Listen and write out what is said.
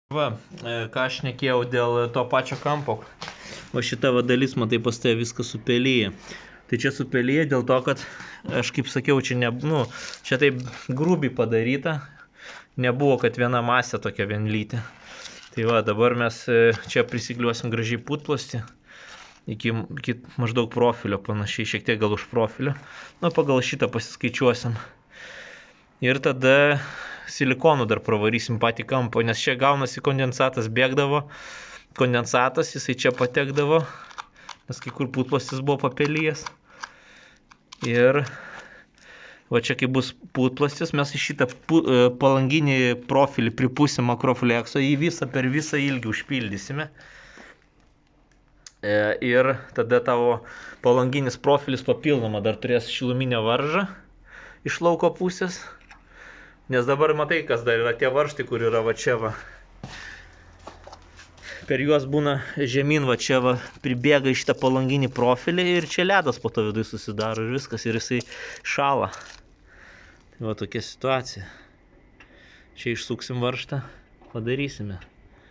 Va, ką aš šnekėjau dėl to pačio kampo. O šita va dalis, matai, pas tai viskas supelyja. Tai čia supelyja dėl to, kad, aš kaip sakiau, čia, čia taip grubiai padaryta. Nebuvo, kad viena masė tokia vienlytė. Tai va, dabar mes čia prisikliuosim gražiai putplasti. Iki maždaug profilio panašiai, šiek tiek gal už profilio. Nu, pagal šitą pasiskaičiuosim. Ir tada silikonų dar pravarysim patį kampą, nes čia gaunasi kondensatas bėgdavo. Kondensatas, jisai čia patekdavo, nes kai kur putplastis buvo papelyjas. Ir va čia kai bus putplastis, mes į šitą palanginį profilį pripūsim akroflekso, jį per visą ilgį užpildysime. Ir tada tavo palanginis profilis papildoma dar turės šiluminę varžą iš lauko pusės. Nes dabar matai, kas dar yra tie varžtai, kur yra va čia va. Per juos būna žemyn va čia va, pribėga į šitą palanginį profilį ir čia ledas po to vidui susidaro ir viskas, ir jisai šala. Tai va tokia situacija. Čia išsuksim varžtą, padarysime.